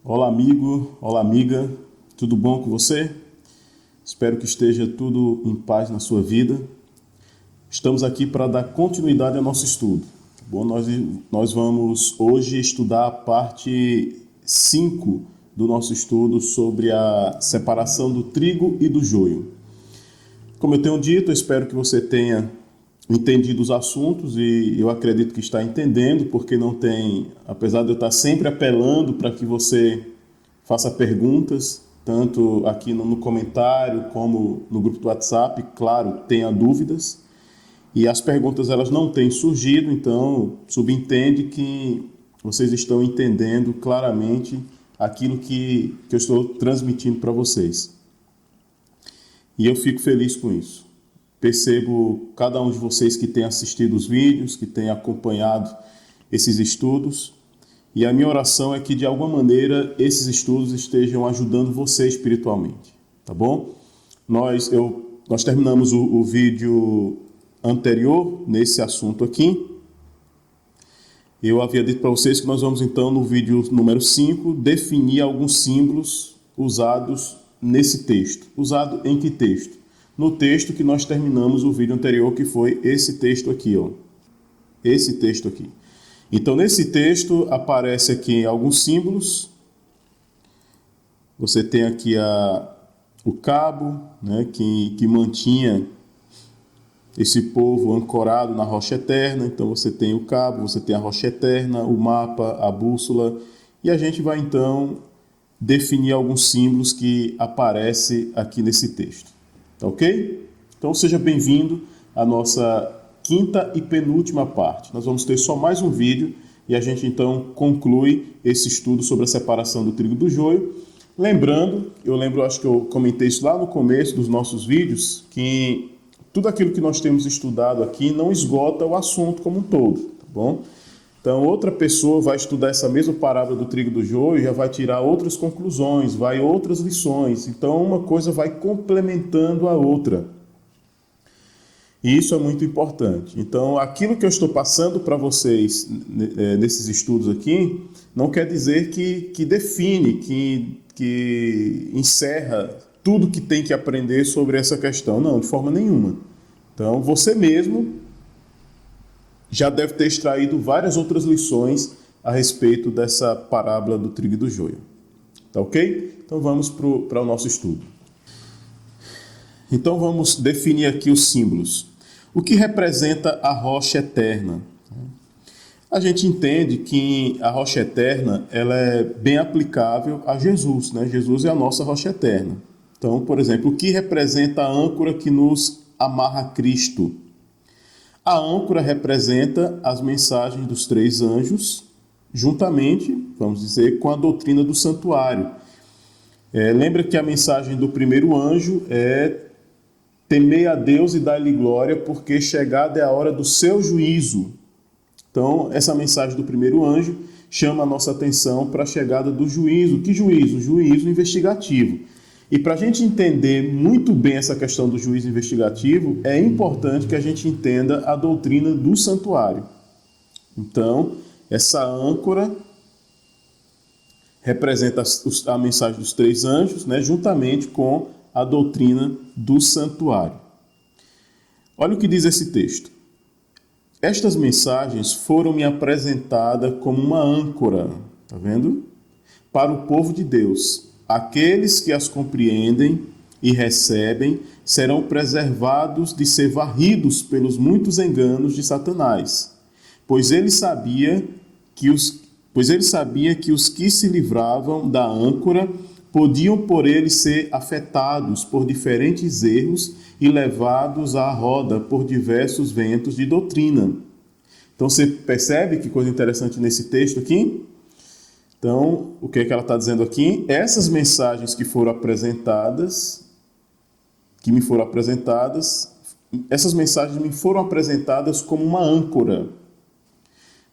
Olá, amigo, olá, amiga, tudo bom com você? Espero que esteja tudo em paz na sua vida. Estamos aqui para dar continuidade ao nosso estudo. Bom, nós vamos hoje estudar a parte 5 do nosso estudo sobre a separação do trigo e do joio. Como eu tenho dito, eu espero que você tenha entendido os assuntos e eu acredito que está entendendo, porque não tem, apesar de eu estar sempre apelando para que você faça perguntas, tanto aqui no comentário como no grupo do WhatsApp, claro, tenha dúvidas. E as perguntas elas não têm surgido, então subentende que vocês estão entendendo claramente aquilo que eu estou transmitindo para vocês. E eu fico feliz com isso. Percebo cada um de vocês que tem assistido os vídeos, que tem acompanhado esses estudos. E a minha oração é que, de alguma maneira, esses estudos estejam ajudando você espiritualmente. Tá bom? Nós terminamos o vídeo anterior nesse assunto aqui. Eu havia dito para vocês que nós vamos, então, no vídeo número 5, definir alguns símbolos usados nesse texto. Usado em que texto? No texto que nós terminamos o vídeo anterior, que foi esse texto aqui, ó. Esse texto aqui. Então, nesse texto, aparece aqui alguns símbolos. Você tem aqui o cabo, né, que mantinha esse povo ancorado na rocha eterna. Então, você tem o cabo, você tem a rocha eterna, o mapa, a bússola. E a gente vai, então, definir alguns símbolos que aparecem aqui nesse texto. Tá ok? Então seja bem-vindo à nossa quinta e penúltima parte. Nós vamos ter só mais um vídeo e a gente então conclui esse estudo sobre a separação do trigo do joio. Acho que eu comentei isso lá no começo dos nossos vídeos, que tudo aquilo que nós temos estudado aqui não esgota o assunto como um todo, tá bom? Então, outra pessoa vai estudar essa mesma parábola do trigo e do joio e já vai tirar outras conclusões, outras lições. Então, uma coisa vai complementando a outra. E isso é muito importante. Então, aquilo que eu estou passando para vocês nesses estudos aqui, não quer dizer que define, que encerra tudo que tem que aprender sobre essa questão. Não, de forma nenhuma. Então, você mesmo já deve ter extraído várias outras lições a respeito dessa parábola do trigo e do joio. Tá ok? Então vamos para o nosso estudo. Então vamos definir aqui os símbolos. O que representa a rocha eterna? A gente entende que a rocha eterna ela é bem aplicável a Jesus, né? Jesus é a nossa rocha eterna. Então, por exemplo, o que representa a âncora que nos amarra a Cristo? A âncora representa as mensagens dos 3 anjos, juntamente, vamos dizer, com a doutrina do santuário. Lembra que a mensagem do primeiro anjo é: temei a Deus e dai-lhe glória, porque chegada é a hora do seu juízo. Então, essa mensagem do primeiro anjo chama a nossa atenção para a chegada do juízo. Que juízo? Juízo investigativo. E para a gente entender muito bem essa questão do juízo investigativo, é importante que a gente entenda a doutrina do santuário. Então, essa âncora representa a mensagem dos 3 anjos, né, juntamente com a doutrina do santuário. Olha o que diz esse texto. Estas mensagens foram-me apresentadas como uma âncora, tá vendo? Para o povo de Deus. Aqueles que as compreendem e recebem serão preservados de ser varridos pelos muitos enganos de Satanás, pois ele sabia que os que se livravam da âncora podiam por ele ser afetados por diferentes erros e levados à roda por diversos ventos de doutrina. Então você percebe que coisa interessante nesse texto aqui? Então, o que é que ela está dizendo aqui? Essas mensagens que me foram apresentadas, essas mensagens me foram apresentadas como uma âncora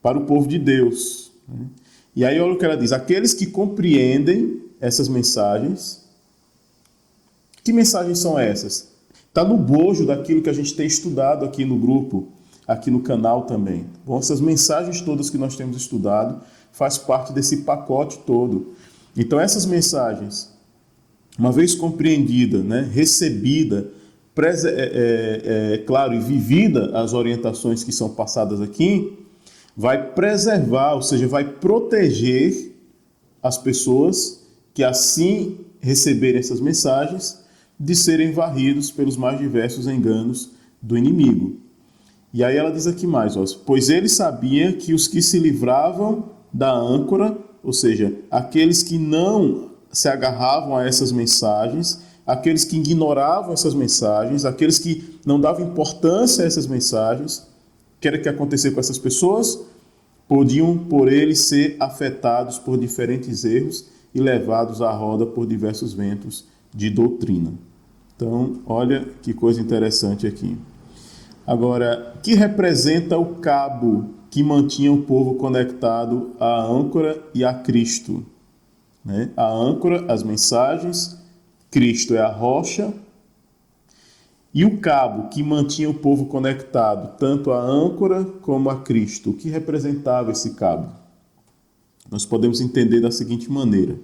para o povo de Deus. E aí olha o que ela diz: aqueles que compreendem essas mensagens. Que mensagens são essas? Está no bojo daquilo que a gente tem estudado aqui no grupo, aqui no canal também. Bom, essas mensagens todas que nós temos estudado faz parte desse pacote todo. Então essas mensagens, uma vez compreendida, né, recebida, claro, e vivida as orientações que são passadas aqui, vai preservar, ou seja, vai proteger as pessoas que assim receberem essas mensagens de serem varridos pelos mais diversos enganos do inimigo. E aí ela diz aqui mais, ó, pois ele sabia que os que se livravam da âncora, ou seja, aqueles que não se agarravam a essas mensagens, aqueles que ignoravam essas mensagens, aqueles que não davam importância a essas mensagens, o que era que acontecia com essas pessoas? Podiam, por eles, ser afetados por diferentes erros e levados à roda por diversos ventos de doutrina. Então, olha que coisa interessante aqui. Agora, que representa o cabo que mantinha o povo conectado à âncora e a Cristo? Né? A âncora, as mensagens, Cristo é a rocha, e o cabo que mantinha o povo conectado tanto à âncora como a Cristo. O que representava esse cabo? Nós podemos entender da seguinte maneira.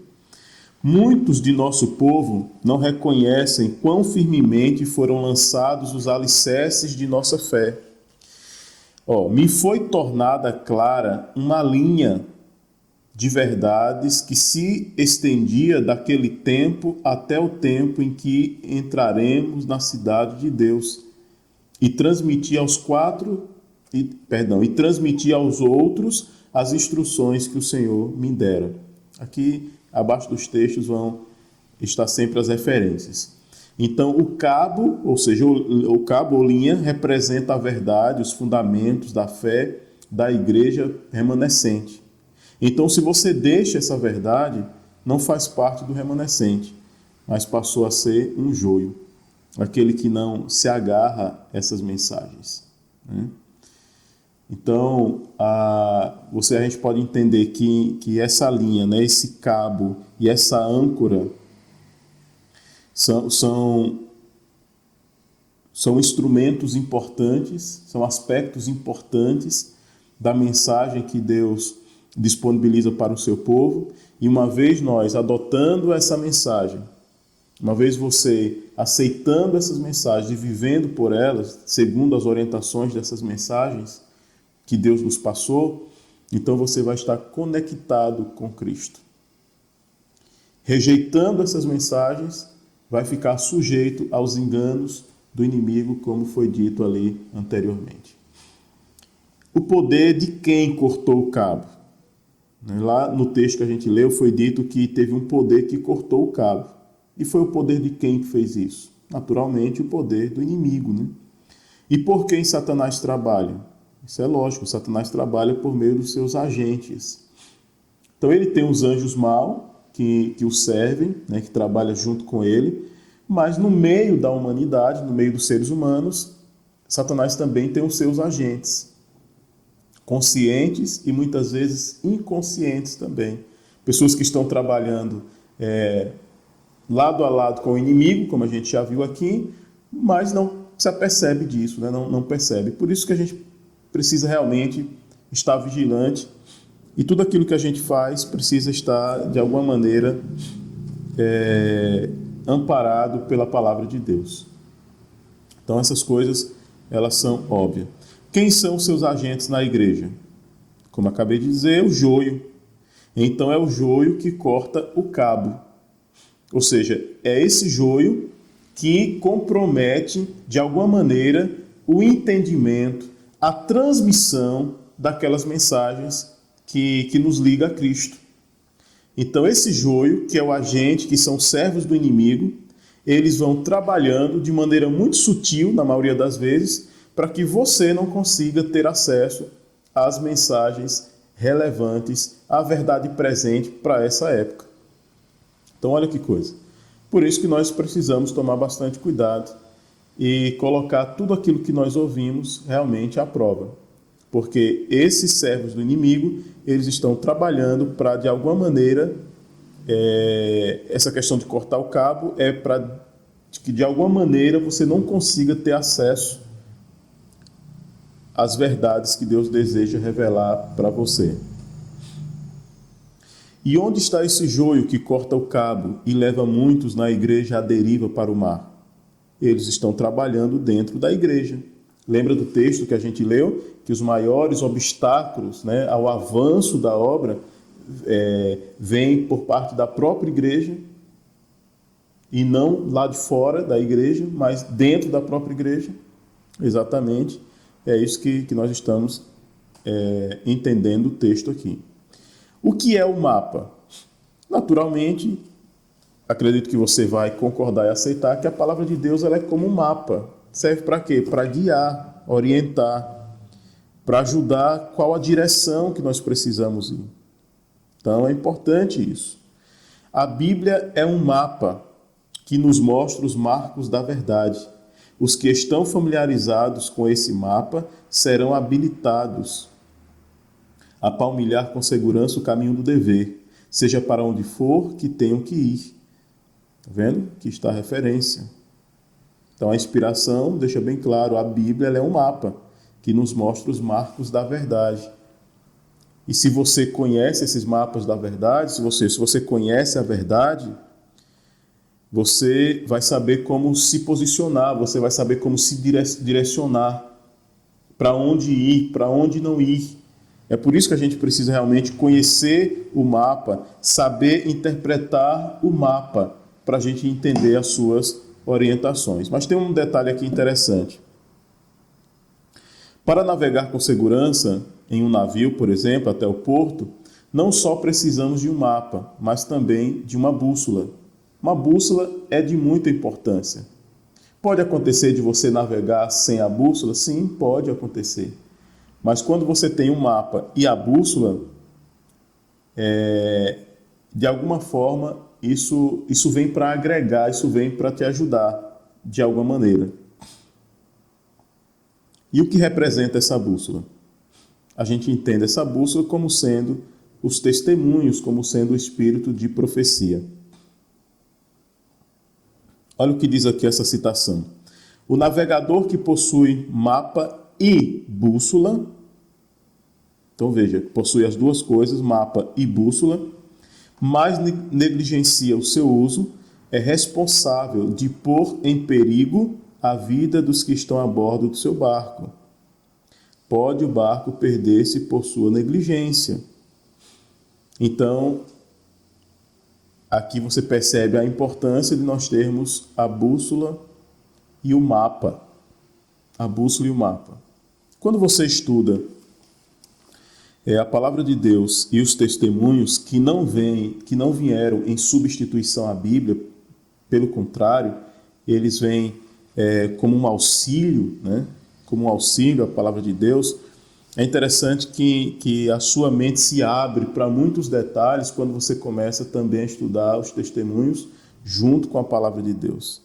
Muitos de nosso povo não reconhecem quão firmemente foram lançados os alicerces de nossa fé. Me foi tornada clara uma linha de verdades que se estendia daquele tempo até o tempo em que entraremos na cidade de Deus e transmitir aos outros as instruções que o Senhor me dera. Aqui abaixo dos textos vão estar sempre as referências. Então o cabo, ou seja, o cabo ou linha representa a verdade, os fundamentos da fé da igreja remanescente. Então, se você deixa essa verdade, não faz parte do remanescente, mas passou a ser um joio, aquele que não se agarra a essas mensagens. Né? Então, a gente pode entender que essa linha, né, esse cabo e essa âncora são instrumentos importantes, são aspectos importantes da mensagem que Deus disponibiliza para o seu povo, e uma vez nós adotando essa mensagem, uma vez você aceitando essas mensagens e vivendo por elas, segundo as orientações dessas mensagens que Deus nos passou, então você vai estar conectado com Cristo. Rejeitando essas mensagens, vai ficar sujeito aos enganos do inimigo, como foi dito ali anteriormente. O poder de quem cortou o cabo? Lá no texto que a gente leu foi dito que teve um poder que cortou o cabo. E foi o poder de quem que fez isso? Naturalmente, o poder do inimigo. Né? E por quem Satanás trabalha? Isso é lógico, Satanás trabalha por meio dos seus agentes. Então ele tem os anjos maus que o servem, né, que trabalham junto com ele, mas no meio da humanidade, no meio dos seres humanos, Satanás também tem os seus agentes. Conscientes e muitas vezes inconscientes também. Pessoas que estão trabalhando lado a lado com o inimigo, como a gente já viu aqui, mas não se apercebe disso, né? não percebe. Por isso que a gente precisa realmente estar vigilante e tudo aquilo que a gente faz precisa estar, de alguma maneira, amparado pela palavra de Deus. Então essas coisas, elas são óbvias. Quem são os seus agentes na igreja? Como acabei de dizer, o joio. Então é o joio que corta o cabo. Ou seja, é esse joio que compromete, de alguma maneira, o entendimento, a transmissão daquelas mensagens que nos liga a Cristo. Então esse joio, que é o agente, que são servos do inimigo, eles vão trabalhando de maneira muito sutil, na maioria das vezes, para que você não consiga ter acesso às mensagens relevantes, à verdade presente para essa época. Então, olha que coisa. Por isso que nós precisamos tomar bastante cuidado e colocar tudo aquilo que nós ouvimos realmente à prova. Porque esses servos do inimigo, eles estão trabalhando para, de alguma maneira, essa questão de cortar o cabo é para que, de alguma maneira, você não consiga ter acesso as verdades que Deus deseja revelar para você. E onde está esse joio que corta o cabo e leva muitos na igreja à deriva para o mar? Eles estão trabalhando dentro da igreja. Lembra do texto que a gente leu? Que os maiores obstáculos, né, ao avanço da obra vêm por parte da própria igreja, e não lá de fora da igreja, mas dentro da própria igreja. Exatamente, é isso que nós estamos entendendo o texto aqui. O que é o mapa? Naturalmente, acredito que você vai concordar e aceitar que a palavra de Deus ela é como um mapa. Serve para quê? Para guiar, orientar, para ajudar qual a direção que nós precisamos ir. Então é importante isso. A Bíblia é um mapa que nos mostra os marcos da verdade. Os que estão familiarizados com esse mapa serão habilitados a palmilhar com segurança o caminho do dever, seja para onde for que tenham que ir. Está vendo? Aqui está a referência. Então a inspiração deixa bem claro, a Bíblia ela é um mapa que nos mostra os marcos da verdade. E se você conhece esses mapas da verdade, se você conhece a verdade, você vai saber como se posicionar, você vai saber como se direcionar, para onde ir, para onde não ir. É por isso que a gente precisa realmente conhecer o mapa, saber interpretar o mapa, para a gente entender as suas orientações. Mas tem um detalhe aqui interessante. Para navegar com segurança em um navio, por exemplo, até o porto, não só precisamos de um mapa, mas também de uma bússola. Uma bússola é de muita importância. Pode acontecer de você navegar sem a bússola? Sim, pode acontecer. Mas quando você tem um mapa e a bússola, de alguma forma, isso vem para agregar, isso vem para te ajudar de alguma maneira. E o que representa essa bússola? A gente entende essa bússola como sendo os testemunhos, como sendo o espírito de profecia. Olha o que diz aqui essa citação. O navegador que possui mapa e bússola, então veja, possui as duas coisas, mapa e bússola, mas negligencia o seu uso, é responsável de pôr em perigo a vida dos que estão a bordo do seu barco. Pode o barco perder-se por sua negligência. Então, aqui você percebe a importância de nós termos a bússola e o mapa. A bússola e o mapa. Quando você estuda a palavra de Deus e os testemunhos que não vieram em substituição à Bíblia, pelo contrário, eles vêm como um auxílio, né? Como um auxílio à palavra de Deus. É interessante que a sua mente se abre para muitos detalhes quando você começa também a estudar os testemunhos junto com a palavra de Deus.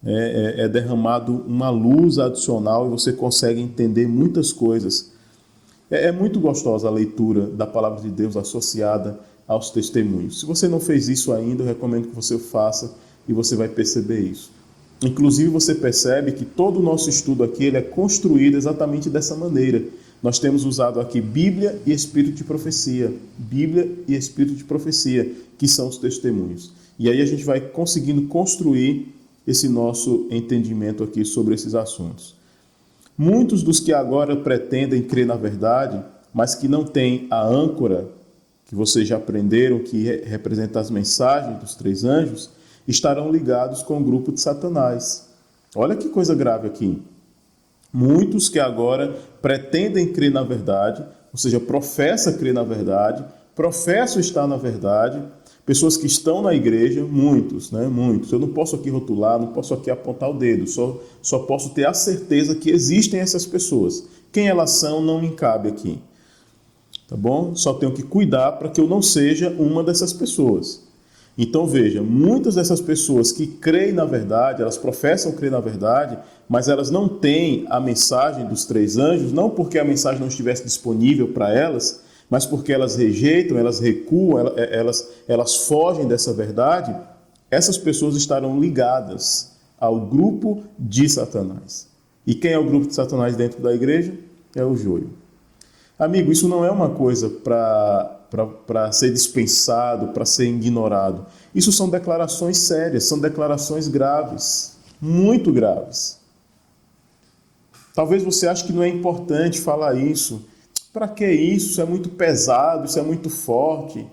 É derramado uma luz adicional e você consegue entender muitas coisas. É muito gostosa a leitura da palavra de Deus associada aos testemunhos. Se você não fez isso ainda, eu recomendo que você faça e você vai perceber isso. Inclusive, você percebe que todo o nosso estudo aqui ele é construído exatamente dessa maneira. Nós temos usado aqui Bíblia e Espírito de Profecia. Bíblia e Espírito de Profecia, que são os testemunhos. E aí a gente vai conseguindo construir esse nosso entendimento aqui sobre esses assuntos. Muitos dos que agora pretendem crer na verdade, mas que não têm a âncora, que vocês já aprenderam, que representa as mensagens dos três anjos, estarão ligados com o grupo de Satanás. Olha que coisa grave aqui. Muitos que agora pretendem crer na verdade, ou seja, professam crer na verdade, professam estar na verdade, pessoas que estão na igreja, muitos, né? Muitos. Eu não posso aqui rotular, não posso aqui apontar o dedo, só posso ter a certeza que existem essas pessoas. Quem elas são não me cabe aqui. Tá bom? Só tenho que cuidar para que eu não seja uma dessas pessoas. Então veja, muitas dessas pessoas que creem na verdade, elas professam crer na verdade, mas elas não têm a mensagem dos três anjos, não porque a mensagem não estivesse disponível para elas, mas porque elas rejeitam, elas recuam, elas fogem dessa verdade. Essas pessoas estarão ligadas ao grupo de Satanás. E quem é o grupo de Satanás dentro da igreja? É o joio. Amigo, isso não é uma coisa para para ser dispensado, para ser ignorado. Isso são declarações sérias, são declarações graves, muito graves. Talvez você ache que não é importante falar isso. Para que isso? Isso é muito pesado, isso é muito forte.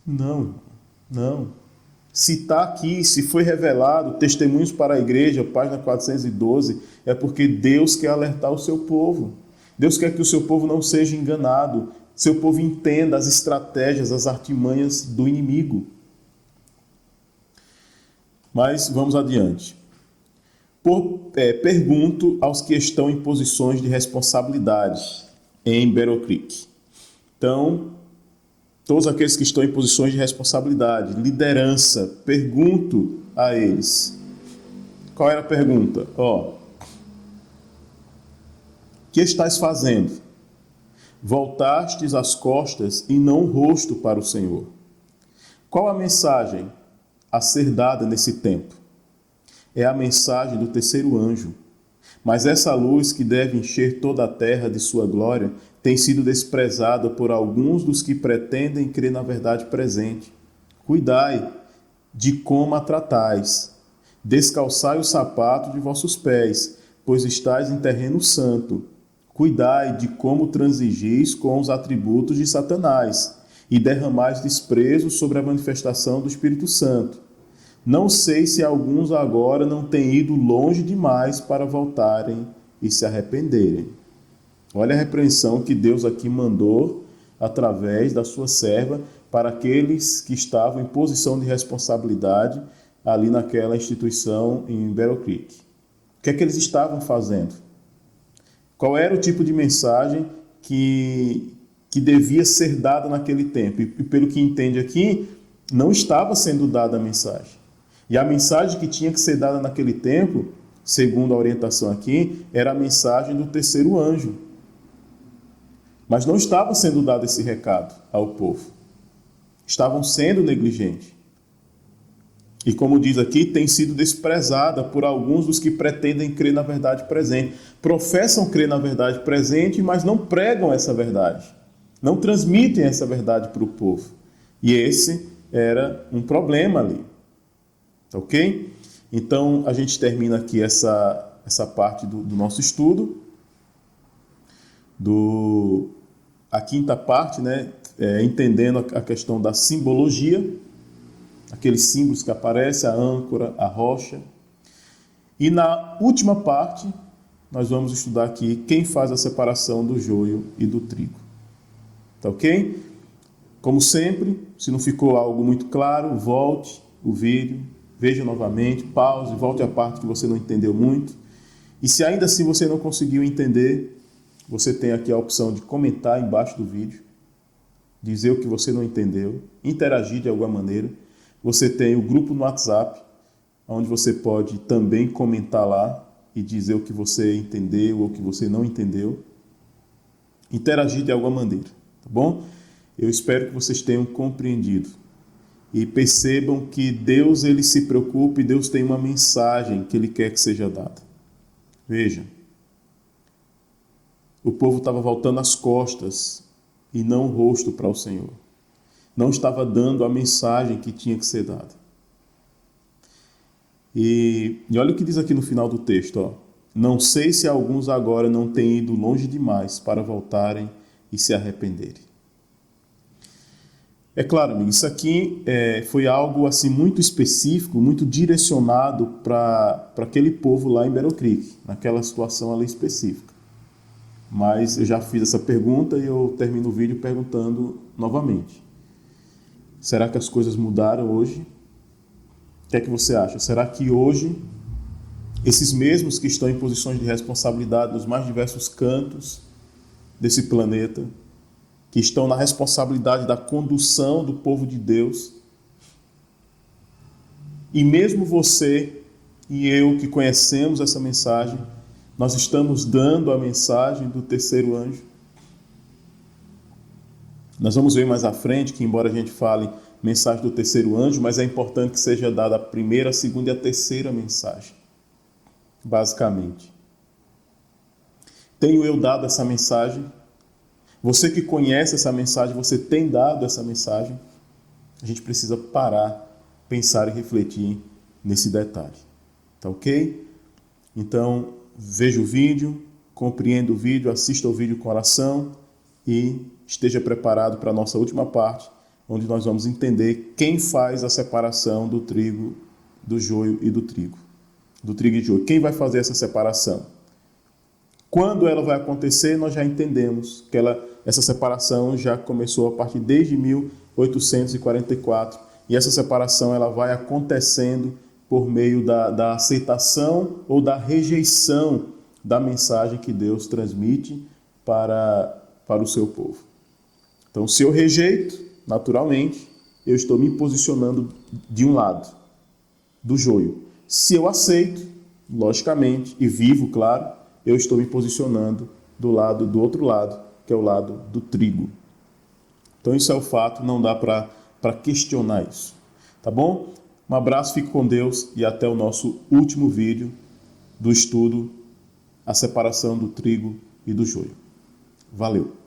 Não, não. Se está aqui, se foi revelado, Testemunhos para a Igreja, página 412, é porque Deus quer alertar o seu povo. Deus quer que o seu povo não seja enganado, seu povo entenda as estratégias, as artimanhas do inimigo. Mas vamos adiante. Pergunto aos que estão em posições de responsabilidade em Battle Creek. Então, todos aqueles que estão em posições de responsabilidade, liderança, pergunto a eles. Qual era a pergunta? O que estás fazendo? Voltastes as costas e não o rosto para o Senhor. Qual a mensagem a ser dada nesse tempo? É a mensagem do terceiro anjo. Mas essa luz que deve encher toda a terra de sua glória tem sido desprezada por alguns dos que pretendem crer na verdade presente. Cuidai de como a tratais. Descalçai o sapato de vossos pés, pois estáis em terreno santo. Cuidai de como transigis com os atributos de Satanás e derramais desprezo sobre a manifestação do Espírito Santo. Não sei se alguns agora não têm ido longe demais para voltarem e se arrependerem. Olha a repreensão que Deus aqui mandou através da sua serva para aqueles que estavam em posição de responsabilidade ali naquela instituição em Battle Creek. O que é que eles estavam fazendo? Qual era o tipo de mensagem que devia ser dada naquele tempo? E pelo que entende aqui, não estava sendo dada a mensagem. E a mensagem que tinha que ser dada naquele tempo, segundo a orientação aqui, era a mensagem do terceiro anjo. Mas não estava sendo dado esse recado ao povo. Estavam sendo negligentes. E como diz aqui, tem sido desprezada por alguns dos que pretendem crer na verdade presente. Professam crer na verdade presente, mas não pregam essa verdade. Não transmitem essa verdade para o povo. E esse era um problema ali. Ok? Então, a gente termina aqui essa parte do nosso estudo. A quinta parte, né? Entendendo a questão da simbologia. Aqueles símbolos que aparecem, a âncora, a rocha. E na última parte, nós vamos estudar aqui quem faz a separação do joio e do trigo. Tá ok? Como sempre, se não ficou algo muito claro, volte o vídeo, veja novamente, pause, volte à parte que você não entendeu muito. E se ainda assim você não conseguiu entender, você tem aqui a opção de comentar embaixo do vídeo, dizer o que você não entendeu, interagir de alguma maneira. Você tem o grupo no WhatsApp, onde você pode também comentar lá e dizer o que você entendeu ou o que você não entendeu. Interagir de alguma maneira, tá bom? Eu espero que vocês tenham compreendido e percebam que Deus ele se preocupa e Deus tem uma mensagem que Ele quer que seja dada. Veja, o povo estava voltando as costas e não o rosto para o Senhor. Não estava dando a mensagem que tinha que ser dada. E olha o que diz aqui no final do texto. Ó. Não sei se alguns agora não têm ido longe demais para voltarem e se arrependerem. É claro, amigo, isso aqui foi algo assim muito específico, muito direcionado para aquele povo lá em Battle Creek, naquela situação ali específica. Mas eu já fiz essa pergunta e eu termino o vídeo perguntando novamente. Será que as coisas mudaram hoje? O que é que você acha? Será que hoje, esses mesmos que estão em posições de responsabilidade nos mais diversos cantos desse planeta, que estão na responsabilidade da condução do povo de Deus, e mesmo você e eu que conhecemos essa mensagem, nós estamos dando a mensagem do terceiro anjo? Nós vamos ver mais à frente que, embora a gente fale mensagem do terceiro anjo, mas é importante que seja dada a primeira, a segunda e a terceira mensagem, basicamente. Tenho eu dado essa mensagem? Você que conhece essa mensagem, você tem dado essa mensagem, a gente precisa parar, pensar e refletir nesse detalhe. Tá ok? Então, veja o vídeo, compreenda o vídeo, assista o vídeo com oração e esteja preparado para a nossa última parte, onde nós vamos entender quem faz a separação do trigo, do joio e do trigo. Do trigo e joio. Quem vai fazer essa separação? Quando ela vai acontecer, nós já entendemos que essa separação já começou a partir desde 1844 e essa separação ela vai acontecendo por meio da aceitação ou da rejeição da mensagem que Deus transmite para o seu povo. Então, se eu rejeito, naturalmente, eu estou me posicionando de um lado, do joio. Se eu aceito, logicamente, e vivo, claro, eu estou me posicionando do outro lado, que é o lado do trigo. Então, isso é o fato, não dá para questionar isso. Tá bom? Um abraço, fique com Deus e até o nosso último vídeo do estudo, a separação do trigo e do joio. Valeu!